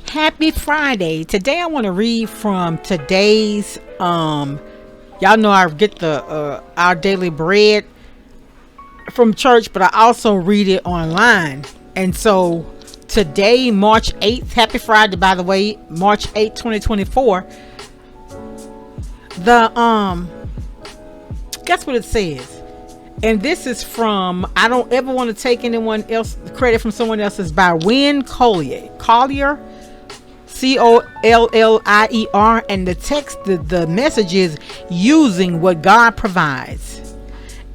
Happy Friday. Today I want to read from today's y'all know I get the our daily bread from church, but I also read it online. And so today, March 8th, happy Friday by the way, March 8th, 2024. The guess what it says? And this is from, I don't ever want to take anyone else credit from someone else. Is by Win Collier, Collier, Collier. And the text, the message is using what God provides.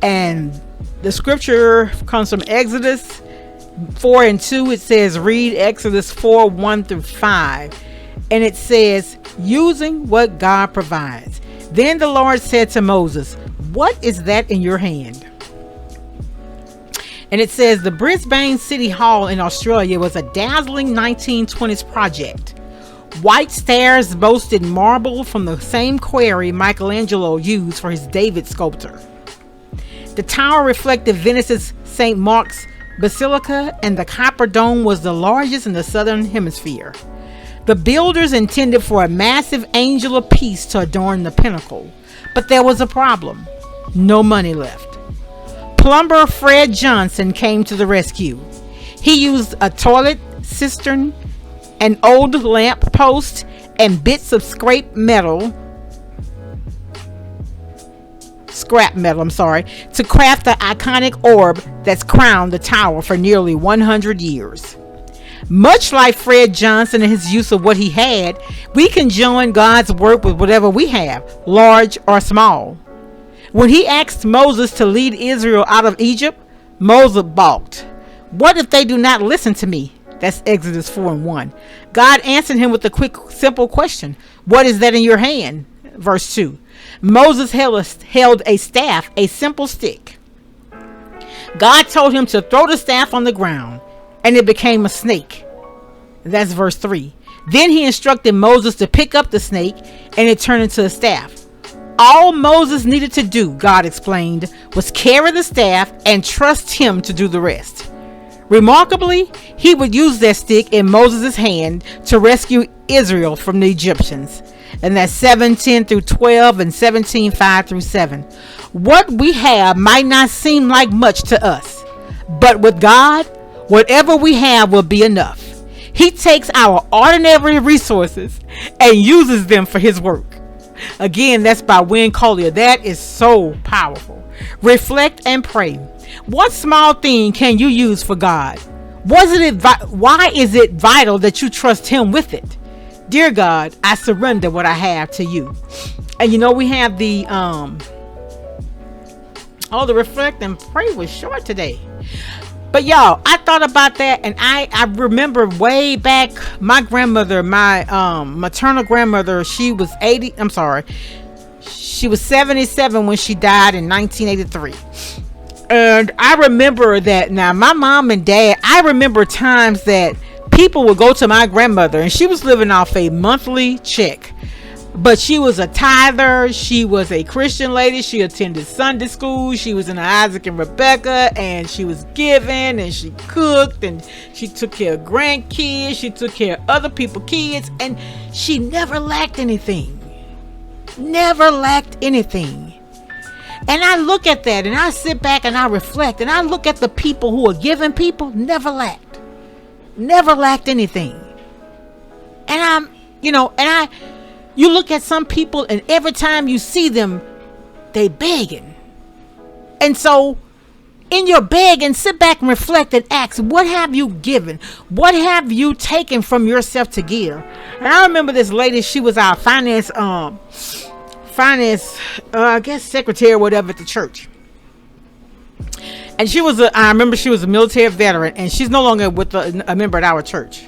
And the scripture comes from Exodus 4:2. It says, read Exodus 4:1-5. And it says, using what God provides. Then the Lord said to Moses, what is that in your hand? And it says, the Brisbane City Hall in Australia was a dazzling 1920s project. White stairs boasted marble from the same quarry Michelangelo used for his David sculpture. The tower reflected Venice's St. Mark's Basilica, and the copper dome was the largest in the southern hemisphere. The builders intended for a massive angel of peace to adorn the pinnacle, but there was a problem. No money left. Plumber Fred Johnson came to the rescue. He used a toilet cistern, an old lamp post, and bits of scrap metal, to craft the iconic orb that's crowned the tower for nearly 100 years. Much like Fred Johnson and his use of what he had, we can join God's work with whatever we have, large or small. When he asked Moses to lead Israel out of Egypt, Moses balked. What if they do not listen to me? That's Exodus 4:1. God answered him with a quick, simple question. What is that in your hand? Verse 2. Moses held a staff, a simple stick. God told him to throw the staff on the ground, and it became a snake. That's verse 3. Then he instructed Moses to pick up the snake, and it turned into a staff. All Moses needed to do, God explained, was carry the staff and trust him to do the rest. Remarkably, he would use that stick in Moses' hand to rescue Israel from the Egyptians. And that's 7:10-12 and 17:5-7. What we have might not seem like much to us, but with God, whatever we have will be enough. He takes our ordinary resources and uses them for his work. Again, that's by Win Collier. That is so powerful. Reflect and pray. What small thing can you use for God? Why is it vital that you trust him with it? Dear God, I surrender what I have to you. And we have the the reflect and pray was short today. But y'all, I thought about that, and I remember way back, my grandmother, my maternal grandmother, she was 77 when she died in 1983. And I remember that. Now, my mom and dad, I remember times that people would go to my grandmother, and she was living off a monthly check. But she was a tither. She was a Christian lady. She attended Sunday school. She was in Isaac and Rebecca, and she was giving, and she cooked, and she took care of grandkids. She took care of other people's kids, and she never lacked anything. Never lacked anything. And I look at that, and I sit back and I reflect, and I look at the people who are giving people, never lacked anything. And you look at some people, and every time you see them, they begging. And so in your begging, sit back and reflect and ask, what have you given? What have you taken from yourself to give? And I remember this lady, she was our finance, I guess secretary or whatever at the church. And I remember she was a military veteran, and she's no longer with a member at our church.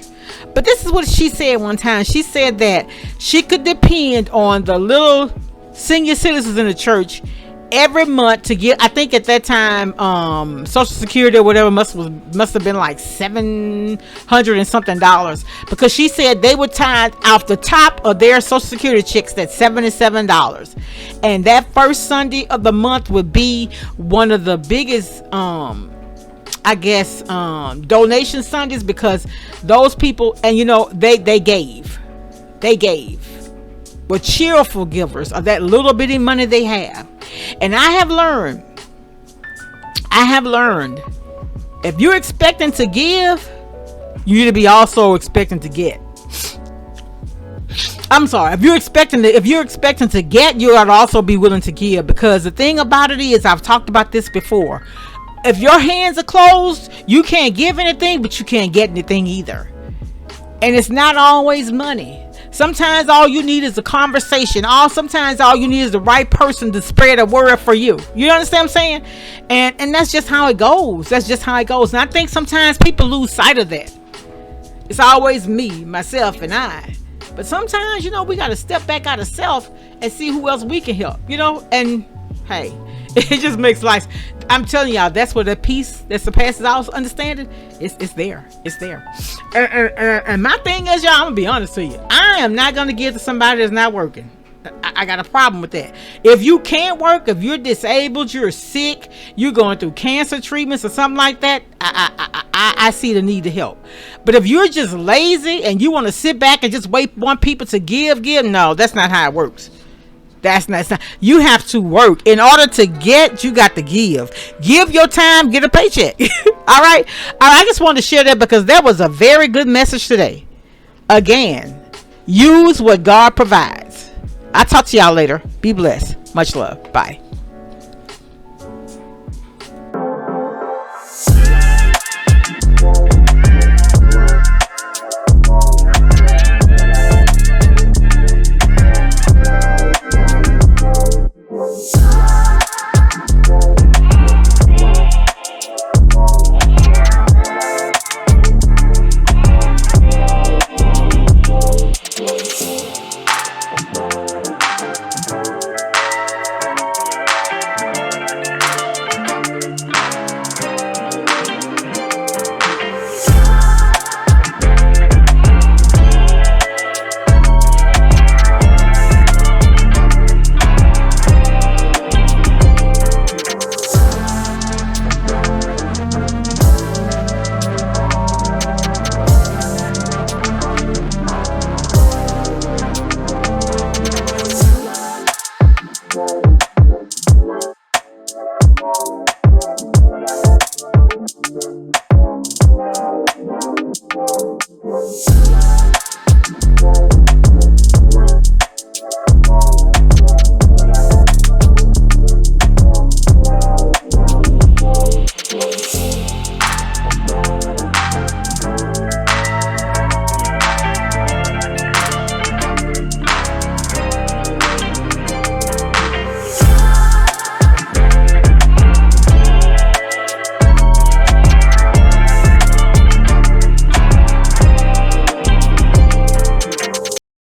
But this is what she said one time. She said that she could depend on the little senior citizens in the church every month to get, I think at that time, Social Security or whatever must have been like $700 and something, because she said they would tithe off the top of their Social Security checks that $77, and that first Sunday of the month would be one of the biggest I guess donation Sundays, because those people, and they gave, were cheerful givers of that little bitty money they have. And I have learned, if you're expecting to give, you need to be also expecting to get. I'm sorry, if you're expecting to get, you ought to also be willing to give, because the thing about it is, I've talked about this before, if your hands are closed, you can't give anything, but you can't get anything either. And it's not always money. Sometimes all you need is a conversation. Sometimes all you need is the right person to spread a word for you. You understand what I'm saying? And that's just how it goes. And I think sometimes people lose sight of that. It's always me, myself, and I. But sometimes, we got to step back out of self and see who else we can help, and hey, it just makes life. I'm telling y'all, that's where the peace that surpasses all understanding, it's there. And my thing is, y'all, I'm gonna be honest to you, I am not gonna give to somebody that's not working. I got a problem with that. If you can't work, if you're disabled, you're sick, you're going through cancer treatments or something like that, I see the need to help. But if you're just lazy and you want to sit back and just want people to give, no, that's not how it works. That's not. You have to work in order to get. You got to give. Give your time. Get a paycheck. All right. I just wanted to share that because that was a very good message today. Again, use what God provides. I'll talk to y'all later. Be blessed. Much love. Bye.